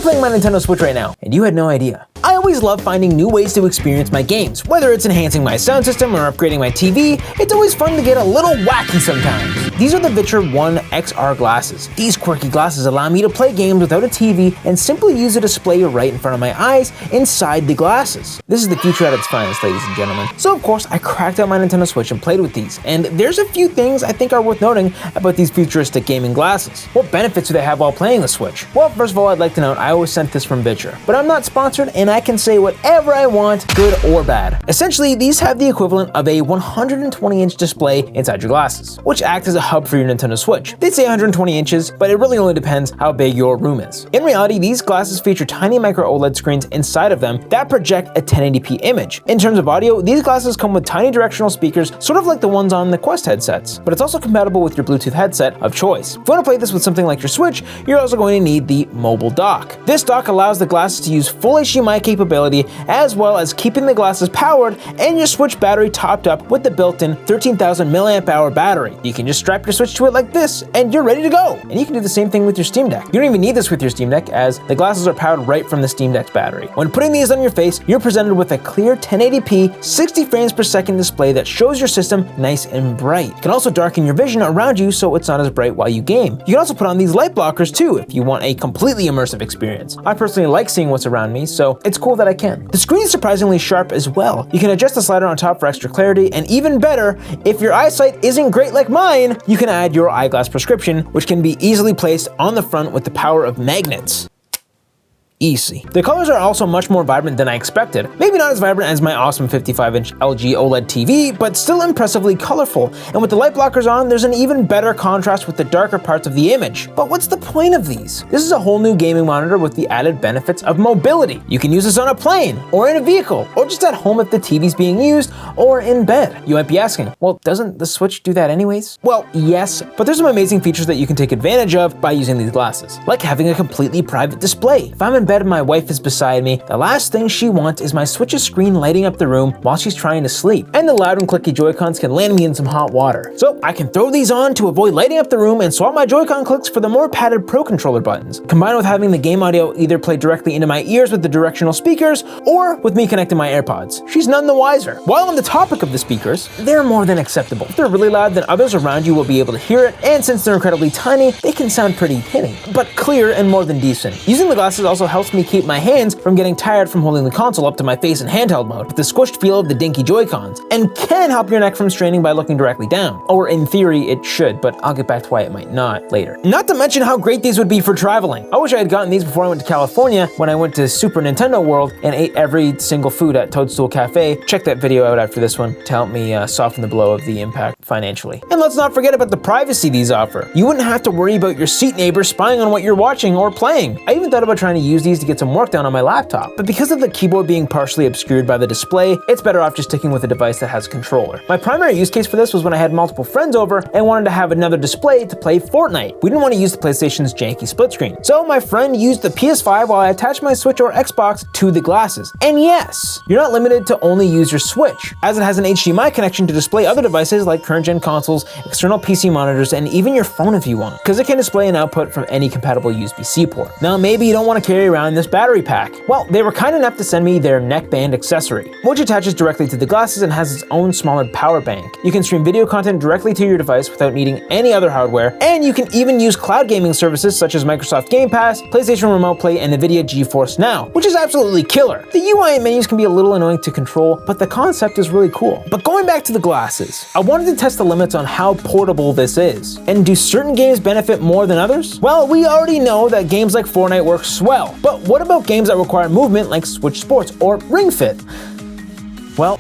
playing my Nintendo Switch right now, and you had no idea. I always love finding new ways to experience my games. Whether it's enhancing my sound system or upgrading my TV, it's always fun to get a little wacky sometimes. These are the Vitcher 1 XR glasses. These quirky glasses allow me to play games without a TV and simply use a display right in front of my eyes inside the glasses. This is the future at its finest, ladies and gentlemen. So of course, I cracked out my Nintendo Switch and played with these, and there's a few things I think are worth noting about these futuristic gaming glasses. What benefits do they have while playing the Switch? Well, first of all, I'd like to note I always sent this from Vitcher, but I'm not sponsored and I can say whatever I want, good or bad. Essentially, these have the equivalent of a 120-inch display inside your glasses, which act as a hub for your Nintendo Switch. They say 120 inches, but it really only depends how big your room is. In reality, these glasses feature tiny micro OLED screens inside of them that project a 1080p image. In terms of audio, these glasses come with tiny directional speakers, sort of like the ones on the Quest headsets, but it's also compatible with your Bluetooth headset of choice. If you want to play this with something like your Switch, you're also going to need the mobile dock. This dock allows the glasses to use full HDMI capability, as well as keeping the glasses powered and your Switch battery topped up with the built-in 13,000 mAh battery. You can just strap your Switch to it like this and you're ready to go. And you can do the same thing with your Steam Deck. You don't even need this with your Steam Deck, as the glasses are powered right from the Steam Deck's battery. When putting these on your face, you're presented with a clear 1080p 60 frames per second display that shows your system nice and bright. You can also darken your vision around you so it's not as bright while you game. You can also put on these light blockers too if you want a completely immersive experience. I personally like seeing what's around me, so it's cool that I can. The screen is surprisingly sharp as well. You can adjust the slider on top for extra clarity, and even better, if your eyesight isn't great like mine, you can add your eyeglass prescription, which can be easily placed on the front with the power of magnets. Easy. The colors are also much more vibrant than I expected. Maybe not as vibrant as my awesome 55-inch LG OLED TV, but still impressively colorful. And with the light blockers on, there's an even better contrast with the darker parts of the image. But what's the point of these? This is a whole new gaming monitor with the added benefits of mobility. You can use this on a plane, or in a vehicle, or just at home if the TV's being used, or in bed. You might be asking, well, doesn't the Switch do that anyways? Well, yes, but there's some amazing features that you can take advantage of by using these glasses, like having a completely private display. If I'm in bed and my wife is beside me, the last thing she wants is my Switch's screen lighting up the room while she's trying to sleep. And the loud and clicky Joy-Cons can land me in some hot water. So I can throw these on to avoid lighting up the room and swap my Joy-Con clicks for the more padded Pro Controller buttons, combined with having the game audio either play directly into my ears with the directional speakers or with me connecting my AirPods. She's none the wiser. While on the topic of the speakers, they're more than acceptable. If they're really loud, then others around you will be able to hear it, and since they're incredibly tiny, they can sound pretty hitting, but clear and more than decent. Using the glasses also helps me keep my hands from getting tired from holding the console up to my face in handheld mode with the squished feel of the dinky Joy-Cons, and can help your neck from straining by looking directly down. Or in theory, it should, but I'll get back to why it might not later. Not to mention how great these would be for traveling. I wish I had gotten these before I went to California when I went to Super Nintendo World and ate every single food at Toadstool Cafe. Check that video out after this one to help me soften the blow of the impact financially. And let's not forget about the privacy these offer. You wouldn't have to worry about your seat neighbor spying on what you're watching or playing. I even thought about trying to use these to get some work done on my laptop, but because of the keyboard being partially obscured by the display, it's better off just sticking with a device that has a controller. My primary use case for this was when I had multiple friends over and wanted to have another display to play Fortnite. We didn't want to use the PlayStation's janky split screen, so my friend used the PS5 while I attached my Switch or Xbox to the glasses. And yes, you're not limited to only use your Switch, as it has an HDMI connection to display other devices like current-gen consoles, external PC monitors, and even your phone if you want, because it can display an output from any compatible USB-C port. Now, maybe you don't want to carry around this battery pack. Well, they were kind enough to send me their neckband accessory, which attaches directly to the glasses and has its own smaller power bank. You can stream video content directly to your device without needing any other hardware, and you can even use cloud gaming services such as Microsoft Game Pass, PlayStation Remote Play, and NVIDIA GeForce Now, which is absolutely killer. The UI and menus can be a little annoying to control, but the concept is really cool. But going back to the glasses, I wanted to test the limits on how portable this is. And do certain games benefit more than others? Well, we already know that games like Fortnite work swell, but what about games that require movement like Switch Sports or Ring Fit? Well,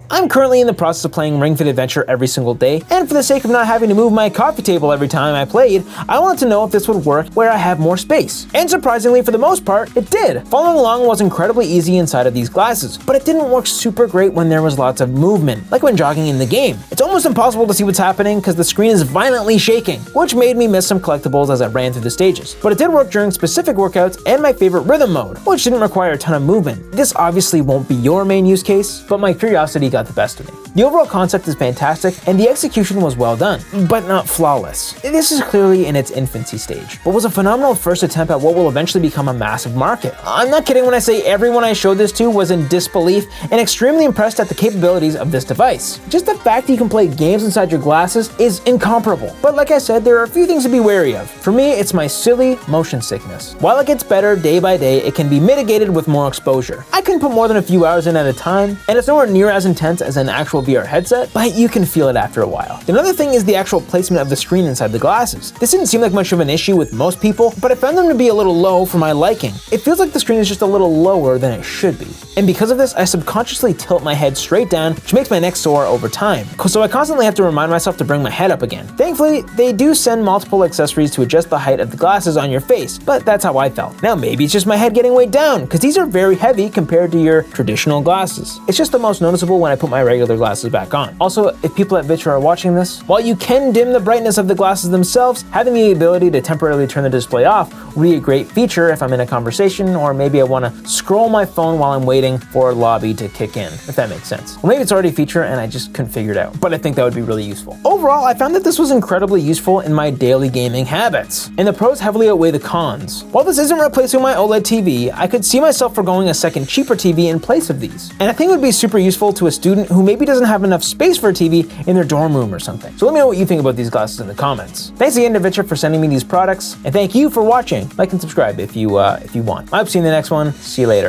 I'm currently in the process of playing Ring Fit Adventure every single day, and for the sake of not having to move my coffee table every time I played, I wanted to know if this would work where I have more space. And surprisingly, for the most part, it did. Following along was incredibly easy inside of these glasses, but it didn't work super great when there was lots of movement, like when jogging in the game. It's almost impossible to see what's happening because the screen is violently shaking, which made me miss some collectibles as I ran through the stages. But it did work during specific workouts and my favorite rhythm mode, which didn't require a ton of movement. This obviously won't be your main use case, but my curiosity got got the best of me. The overall concept is fantastic, and the execution was well done, but not flawless. This is clearly in its infancy stage, but was a phenomenal first attempt at what will eventually become a massive market. I'm not kidding when I say everyone I showed this to was in disbelief and extremely impressed at the capabilities of this device. Just the fact that you can play games inside your glasses is incomparable. But like I said, there are a few things to be wary of. For me, it's my silly motion sickness. While it gets better day by day, it can be mitigated with more exposure. I couldn't put more than a few hours in at a time, and it's nowhere near as intense as an actual VR headset, but you can feel it after a while. Another thing is the actual placement of the screen inside the glasses. This didn't seem like much of an issue with most people, but I found them to be a little low for my liking. It feels like the screen is just a little lower than it should be. And because of this, I subconsciously tilt my head straight down, which makes my neck sore over time. So I constantly have to remind myself to bring my head up again. Thankfully, they do send multiple accessories to adjust the height of the glasses on your face, but that's how I felt. Now maybe it's just my head getting weighed down, because these are very heavy compared to your traditional glasses. It's just the most noticeable when I put my regular glasses back on. Also, if people at Vitra are watching this, while you can dim the brightness of the glasses themselves, having the ability to temporarily turn the display off would be a great feature if I'm in a conversation, or maybe I want to scroll my phone while I'm waiting for a lobby to kick in, if that makes sense. Or maybe it's already a feature and I just couldn't figure it out, but I think that would be really useful. Overall, I found that this was incredibly useful in my daily gaming habits, and the pros heavily outweigh the cons. While this isn't replacing my OLED TV, I could see myself forgoing a second cheaper TV in place of these. And I think it would be super useful to a student who maybe doesn't have enough space for a TV in their dorm room or something. So let me know what you think about these glasses in the comments. Thanks again to Vitra for sending me these products, and thank you for watching. Like and subscribe if you want. I hope to see you in the next one. See you later.